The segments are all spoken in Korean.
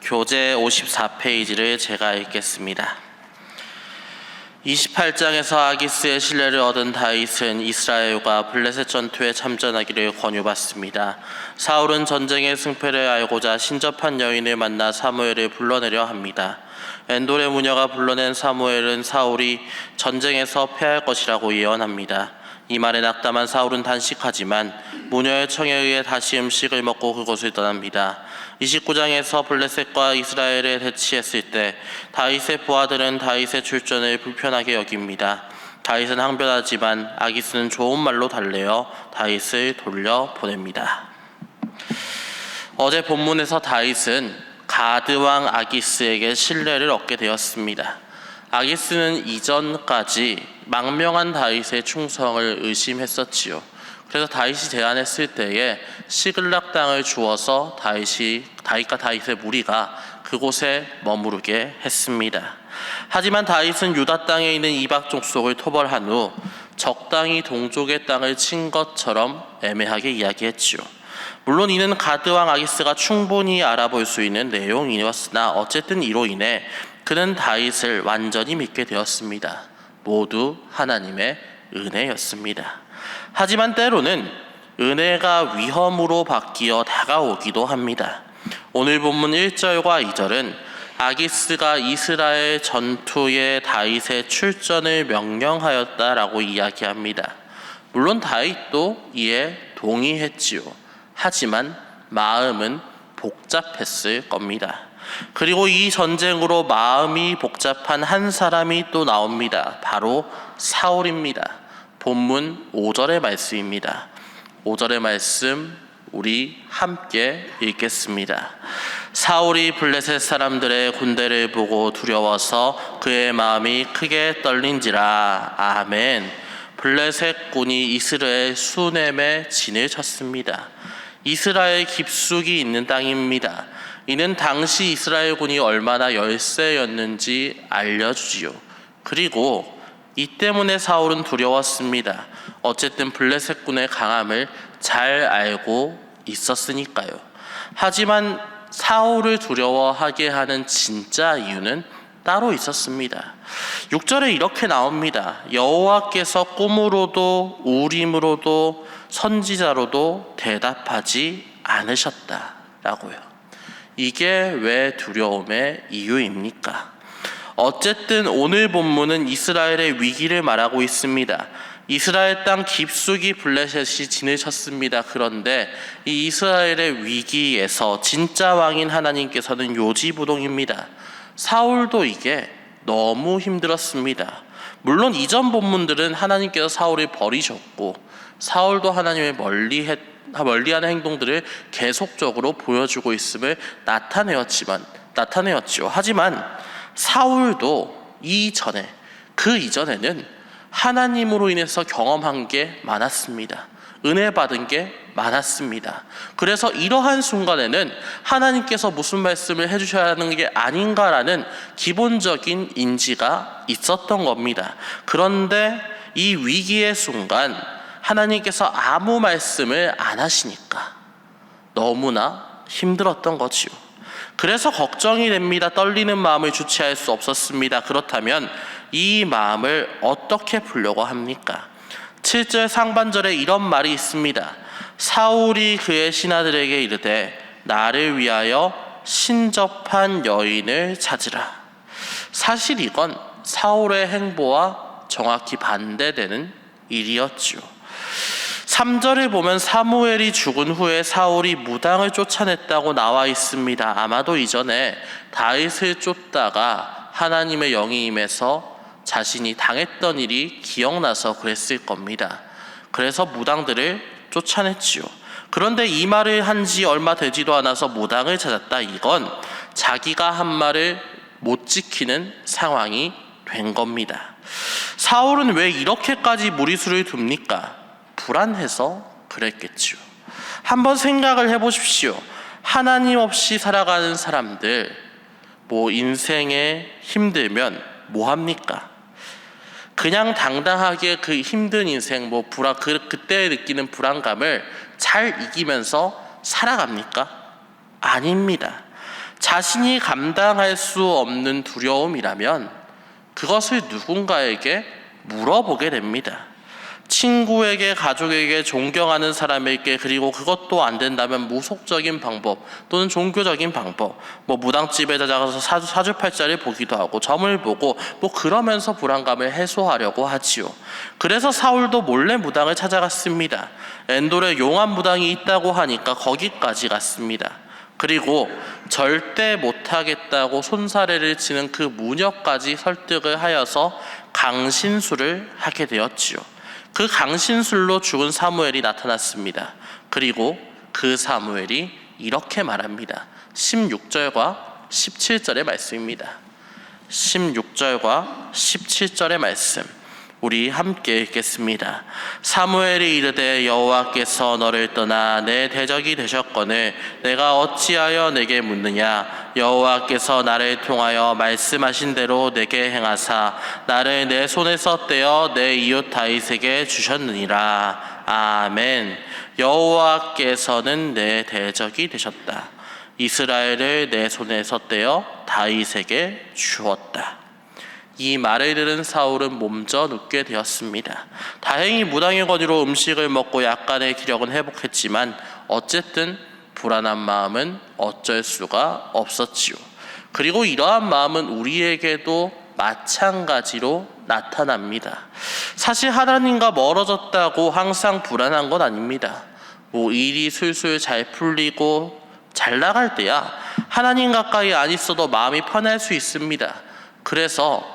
교재 54페이지를 제가 읽겠습니다. 28장에서 아기스의 신뢰를 얻은 다윗은 이스라엘과 블레셋 전투에 참전하기를 권유받습니다. 사울은 전쟁의 승패를 알고자 신접한 여인을 만나 사무엘을 불러내려 합니다. 엔돌의 무녀가 불러낸 사무엘은 사울이 전쟁에서 패할 것이라고 예언합니다. 이 말에 낙담한 사울은 단식하지만 무녀의 청에 의해 다시 음식을 먹고 그곳을 떠납니다. 29장에서 블레셋과 이스라엘을 대치했을 때 다윗의 부하들은 다윗의 출전을 불편하게 여깁니다. 다윗은 항변하지만 아기스는 좋은 말로 달래어 다윗을 돌려보냅니다. 어제 본문에서 다윗은 가드왕 아기스에게 신뢰를 얻게 되었습니다. 아기스는 이전까지 망명한 다윗의 충성을 의심했었지요. 그래서 다윗이 제안했을 때에 시글락 땅을 주어서 다윗과 다윗의 무리가 그곳에 머무르게 했습니다. 하지만 다윗은 유다 땅에 있는 이방 족속을 토벌한 후 적당히 동족의 땅을 친 것처럼 애매하게 이야기했지요. 물론 이는 가드왕 아기스가 충분히 알아볼 수 있는 내용이었으나 어쨌든 이로 인해 그는 다윗을 완전히 믿게 되었습니다. 모두 하나님의 은혜였습니다. 하지만 때로는 은혜가 위험으로 바뀌어 다가오기도 합니다. 오늘 본문 1절과 2절은 아기스가 이스라엘 전투에 다윗의 출전을 명령하였다라고 이야기합니다. 물론 다윗도 이에 동의했지요. 하지만 마음은 복잡했을 겁니다. 그리고 이 전쟁으로 마음이 복잡한 한 사람이 또 나옵니다. 바로 사울입니다. 본문 5절의 말씀입니다. 5절의 말씀 우리 함께 읽겠습니다. 사울이 블레셋 사람들의 군대를 보고 두려워서 그의 마음이 크게 떨린지라. 아멘. 블레셋 군이 이스라엘 수넴에 진을 쳤습니다. 이스라엘 깊숙이 있는 땅입니다. 이는 당시 이스라엘군이 얼마나 열세였는지 알려주지요. 그리고 이 때문에 사울은 두려웠습니다. 어쨌든 블레셋군의 강함을 잘 알고 있었으니까요. 하지만 사울을 두려워하게 하는 진짜 이유는 따로 있었습니다. 6절에 이렇게 나옵니다. 여호와께서 꿈으로도 우림으로도 선지자로도 대답하지 않으셨다라고요. 이게 왜 두려움의 이유입니까? 어쨌든 오늘 본문은 이스라엘의 위기를 말하고 있습니다. 이스라엘 땅 깊숙이 블레셋이 진을 쳤습니다. 그런데 이 이스라엘의 위기에서 진짜 왕인 하나님께서는 요지부동입니다. 사울도 이게 너무 힘들었습니다. 물론 이전 본문들은 하나님께서 사울을 버리셨고 사울도 하나님을 멀리하는 행동들을 계속적으로 보여주고 있음을 나타내었지요. 하지만 사울도 그 이전에는 하나님으로 인해서 경험한 게 많았습니다. 은혜 받은 게 많았습니다. 그래서 이러한 순간에는 하나님께서 무슨 말씀을 해주셔야 하는 게 아닌가라는 기본적인 인지가 있었던 겁니다. 그런데 이 위기의 순간 하나님께서 아무 말씀을 안 하시니까 너무나 힘들었던 거지요. 그래서 걱정이 됩니다. 떨리는 마음을 주체할 수 없었습니다. 그렇다면 이 마음을 어떻게 풀려고 합니까? 7절 상반절에 이런 말이 있습니다. 사울이 그의 신하들에게 이르되 나를 위하여 신접한 여인을 찾으라. 사실 이건 사울의 행보와 정확히 반대되는 일이었죠. 3절을 보면 사무엘이 죽은 후에 사울이 무당을 쫓아냈다고 나와 있습니다. 아마도 이전에 다윗을 쫓다가 하나님의 영이 임해서 자신이 당했던 일이 기억나서 그랬을 겁니다. 그래서 무당들을 쫓아냈지요. 그런데 이 말을 한 지 얼마 되지도 않아서 무당을 찾았다. 이건 자기가 한 말을 못 지키는 상황이 된 겁니다. 사울은 왜 이렇게까지 무리수를 둡니까? 불안해서 그랬겠지요. 한번 생각을 해보십시오. 하나님 없이 살아가는 사람들, 인생에 힘들면 뭐 합니까? 그냥 당당하게 그 힘든 인생, 그때 느끼는 불안감을 잘 이기면서 살아갑니까? 아닙니다. 자신이 감당할 수 없는 두려움이라면 그것을 누군가에게 물어보게 됩니다. 친구에게, 가족에게, 존경하는 사람에게, 그리고 그것도 안 된다면 무속적인 방법 또는 종교적인 방법, 무당집에 찾아가서 사주팔자를 보기도 하고 점을 보고 그러면서 불안감을 해소하려고 하지요. 그래서 사울도 몰래 무당을 찾아갔습니다. 엔돌에 용한 무당이 있다고 하니까 거기까지 갔습니다. 그리고 절대 못하겠다고 손사래를 치는 그 무녀까지 설득을 하여서 강신술을 하게 되었지요. 그 강신술로 죽은 사무엘이 나타났습니다. 그리고 그 사무엘이 이렇게 말합니다. 16절과 17절의 말씀입니다. 16절과 17절의 말씀 우리 함께 읽겠습니다. 사무엘이 이르되 여호와께서 너를 떠나 내 대적이 되셨거늘 내가 어찌하여 내게 묻느냐. 여호와께서 나를 통하여 말씀하신 대로 내게 행하사 나를 내 손에서 떼어 내 이웃 다윗에게 주셨느니라. 아멘. 여호와께서는 내 대적이 되셨다. 이스라엘을 내 손에서 떼어 다윗에게 주었다. 이 말을 들은 사울은 몸져 눕게 되었습니다. 다행히 무당의 권유로 음식을 먹고 약간의 기력은 회복했지만 어쨌든 불안한 마음은 어쩔 수가 없었지요. 그리고 이러한 마음은 우리에게도 마찬가지로 나타납니다. 사실 하나님과 멀어졌다고 항상 불안한 건 아닙니다. 일이 술술 잘 풀리고 잘 나갈 때야 하나님 가까이 안 있어도 마음이 편할 수 있습니다. 그래서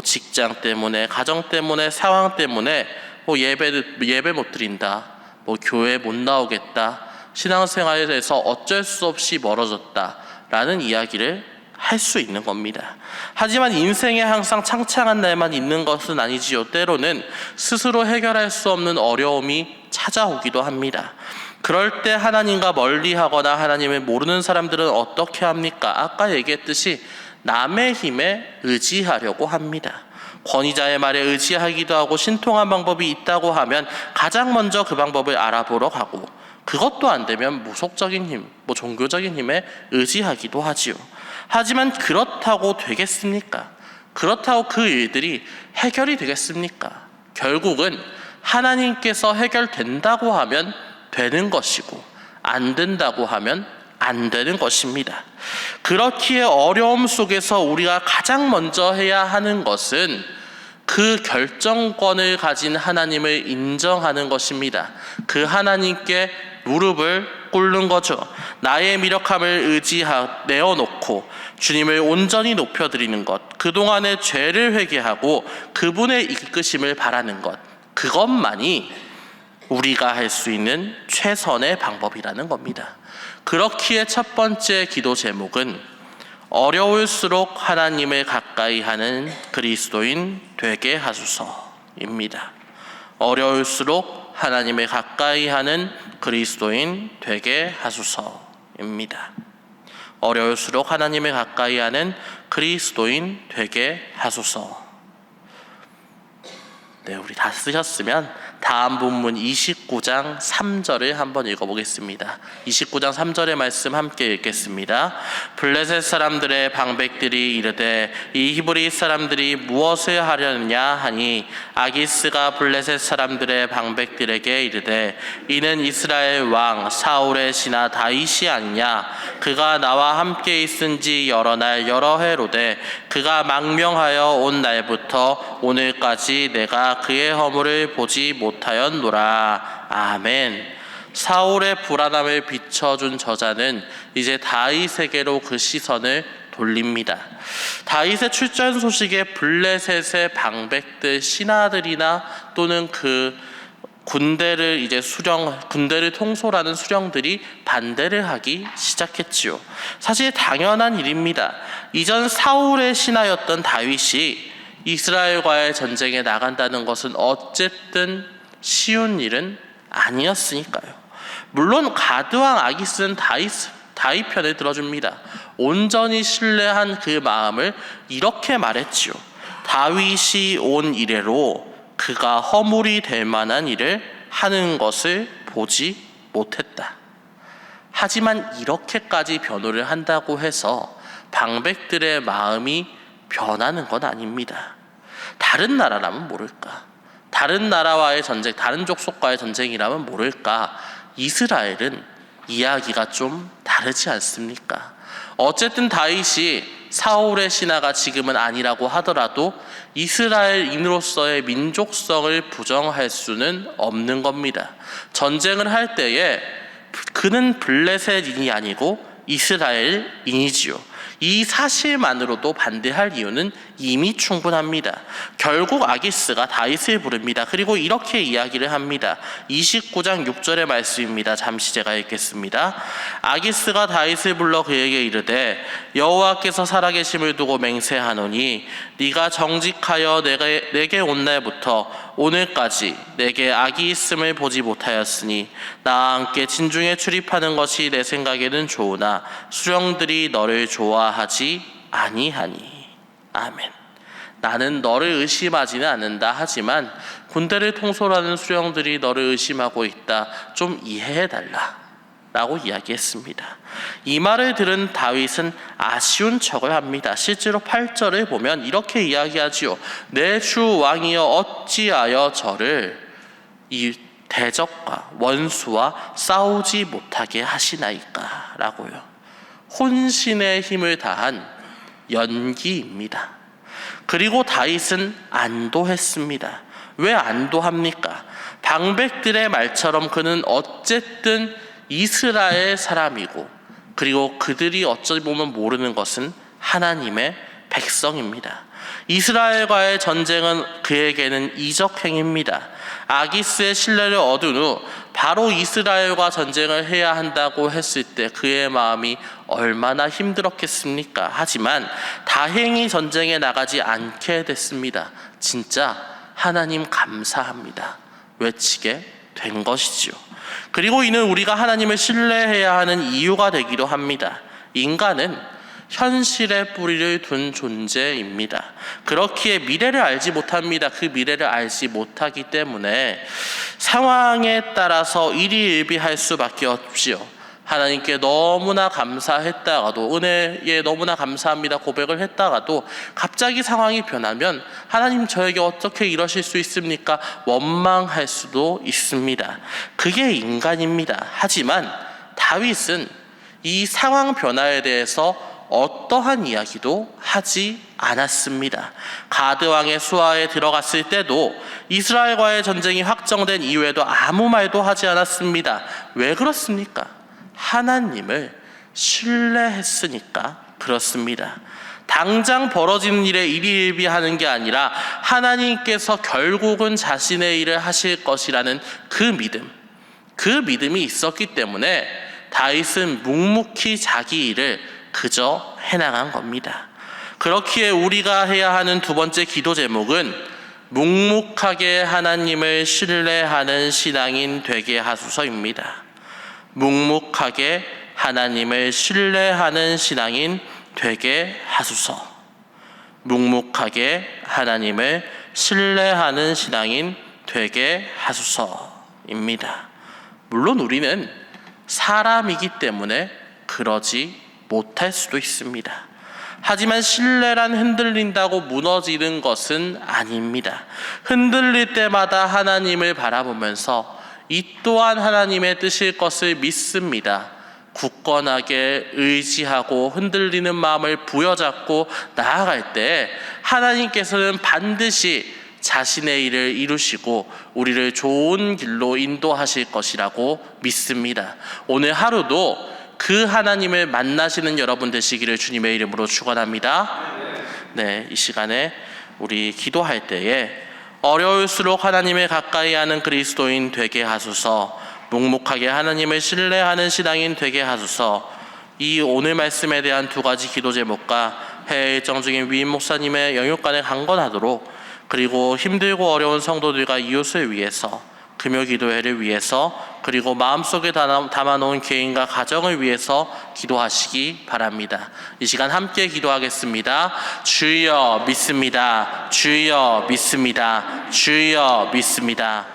직장 때문에, 가정 때문에, 상황 때문에 예배 못 드린다, 교회 못 나오겠다, 신앙생활에서 어쩔 수 없이 멀어졌다 라는 이야기를 할 수 있는 겁니다. 하지만 인생에 항상 창창한 날만 있는 것은 아니지요. 때로는 스스로 해결할 수 없는 어려움이 찾아오기도 합니다. 그럴 때 하나님과 멀리하거나 하나님을 모르는 사람들은 어떻게 합니까? 아까 얘기했듯이 남의 힘에 의지하려고 합니다. 권위자의 말에 의지하기도 하고 신통한 방법이 있다고 하면 가장 먼저 그 방법을 알아보러 가고 그것도 안 되면 무속적인 힘, 종교적인 힘에 의지하기도 하지요. 하지만 그렇다고 되겠습니까? 그렇다고 그 일들이 해결이 되겠습니까? 결국은 하나님께서 해결된다고 하면 되는 것이고 안 된다고 하면 안 되는 것입니다. 그렇기에 어려움 속에서 우리가 가장 먼저 해야 하는 것은 그 결정권을 가진 하나님을 인정하는 것입니다. 그 하나님께 무릎을 꿇는 거죠. 나의 미력함을 내어놓고 주님을 온전히 높여드리는 것, 그동안의 죄를 회개하고 그분의 이끄심을 바라는 것, 그것만이 우리가 할 수 있는 최선의 방법이라는 겁니다. 그렇기에 첫 번째 기도 제목은 어려울수록 하나님을 가까이 하는 그리스도인 되게 하소서입니다. 어려울수록 하나님을 가까이 하는 그리스도인 되게 하소서입니다. 어려울수록 하나님을 가까이 하는 그리스도인 되게 하소서. 네, 우리 다 쓰셨으면 다음 본문 29장 3절을 한번 읽어보겠습니다. 29장 3절의 말씀 함께 읽겠습니다. 블레셋 사람들의 방백들이 이르되 이 히브리 사람들이 무엇을 하려느냐 하니 아기스가 블레셋 사람들의 방백들에게 이르되 이는 이스라엘 왕 사울의 신하 다윗이 아니냐. 그가 나와 함께 있은지 여러 날 여러 해로되 그가 망명하여 온 날부터 오늘까지 내가 그의 허물을 보지 못하였노라. 아멘. 사울의 불안함을 비춰준 저자는 이제 다윗에게로 그 시선을 돌립니다. 다윗의 출전 소식에 블레셋의 방백들, 신하들이나 또는 그 군대를 통솔하는 수령들이 반대를 하기 시작했지요. 사실 당연한 일입니다. 이전 사울의 신하였던 다윗이 이스라엘과의 전쟁에 나간다는 것은 어쨌든 쉬운 일은 아니었으니까요. 물론 가드왕 아기스는 다윗 편을 들어줍니다. 온전히 신뢰한 그 마음을 이렇게 말했지요. 다윗이 온 이래로 그가 허물이 될 만한 일을 하는 것을 보지 못했다. 하지만 이렇게까지 변호를 한다고 해서 방백들의 마음이 변하는 건 아닙니다. 다른 나라라면 모를까? 다른 나라와의 전쟁, 다른 족속과의 전쟁이라면 모를까? 이스라엘은 이야기가 좀 다르지 않습니까? 어쨌든 다윗이 사울의 신하가 지금은 아니라고 하더라도 이스라엘인으로서의 민족성을 부정할 수는 없는 겁니다. 전쟁을 할 때에 그는 블레셋인이 아니고 이스라엘인이지요. 이 사실만으로도 반대할 이유는 이미 충분합니다. 결국 아기스가 다윗을 부릅니다. 그리고 이렇게 이야기를 합니다. 29장 6절의 말씀입니다. 잠시 제가 읽겠습니다. 아기스가 다윗을 불러 그에게 이르되 여호와께서 살아계심을 두고 맹세하노니 네가 정직하여 내게 온 날부터 오늘까지 내게 악이 있음을 보지 못하였으니 나와 함께 진중에 출입하는 것이 내 생각에는 좋으나 수령들이 너를 좋아하지 아니하니. 아멘. 나는 너를 의심하지는 않는다 하지만 군대를 통솔하는 수령들이 너를 의심하고 있다. 좀 이해해달라 라고 이야기했습니다. 이 말을 들은 다윗은 아쉬운 척을 합니다. 실제로 8절을 보면 이렇게 이야기하지요. 내 주 왕이여 어찌하여 저를 이 대적과 원수와 싸우지 못하게 하시나이까 라고요. 혼신의 힘을 다한 연기입니다. 그리고 다윗은 안도했습니다. 왜 안도합니까? 방백들의 말처럼 그는 어쨌든 이스라엘 사람이고, 그리고 그들이 어찌 보면 모르는 것은 하나님의 백성입니다. 이스라엘과의 전쟁은 그에게는 이적행입니다. 아기스의 신뢰를 얻은 후 바로 이스라엘과 전쟁을 해야 한다고 했을 때 그의 마음이 얼마나 힘들었겠습니까? 하지만 다행히 전쟁에 나가지 않게 됐습니다. 진짜 하나님 감사합니다 외치게 된 것이지요. 그리고 이는 우리가 하나님을 신뢰해야 하는 이유가 되기도 합니다. 인간은 현실에 뿌리를 둔 존재입니다. 그렇기에 미래를 알지 못합니다. 그 미래를 알지 못하기 때문에 상황에 따라서 일희일비할 수밖에 없지요. 하나님께 너무나 감사했다가도, 은혜에 너무나 감사합니다 고백을 했다가도 갑자기 상황이 변하면 하나님 저에게 어떻게 이러실 수 있습니까? 원망할 수도 있습니다. 그게 인간입니다. 하지만 다윗은 이 상황 변화에 대해서 어떠한 이야기도 하지 않았습니다. 가드 왕의 수하에 들어갔을 때도 이스라엘과의 전쟁이 확정된 이후에도 아무 말도 하지 않았습니다. 왜 그렇습니까? 하나님을 신뢰했으니까 그렇습니다. 당장 벌어지는 일에 일희일비하는 게 아니라 하나님께서 결국은 자신의 일을 하실 것이라는 그 믿음이 있었기 때문에 다윗은 묵묵히 자기 일을 그저 해나간 겁니다. 그렇기에 우리가 해야 하는 두 번째 기도 제목은 묵묵하게 하나님을 신뢰하는 신앙인 되게 하소서입니다. 묵묵하게 하나님을 신뢰하는 신앙인 되게 하소서. 묵묵하게 하나님을 신뢰하는 신앙인 되게 하소서입니다. 물론 우리는 사람이기 때문에 그러지 못할 수도 있습니다. 하지만 신뢰란 흔들린다고 무너지는 것은 아닙니다. 흔들릴 때마다 하나님을 바라보면서 이 또한 하나님의 뜻일 것을 믿습니다. 굳건하게 의지하고 흔들리는 마음을 부여잡고 나아갈 때 하나님께서는 반드시 자신의 일을 이루시고 우리를 좋은 길로 인도하실 것이라고 믿습니다. 오늘 하루도 그 하나님을 만나시는 여러분 되시기를 주님의 이름으로 축원합니다. 네, 이 시간에 우리 기도할 때에 어려울수록 하나님을 가까이 하는 그리스도인 되게 하소서, 묵묵하게 하나님을 신뢰하는 신앙인 되게 하소서. 이 오늘 말씀에 대한 두 가지 기도 제목과 해외 일정 중인 위임 목사님의 영육간에 강건하도록, 그리고 힘들고 어려운 성도들과 이웃을 위해서, 금요 기도회를 위해서, 그리고 마음속에 담아놓은 개인과 가정을 위해서 기도하시기 바랍니다. 이 시간 함께 기도하겠습니다. 주여 믿습니다. 주여 믿습니다. 주여 믿습니다.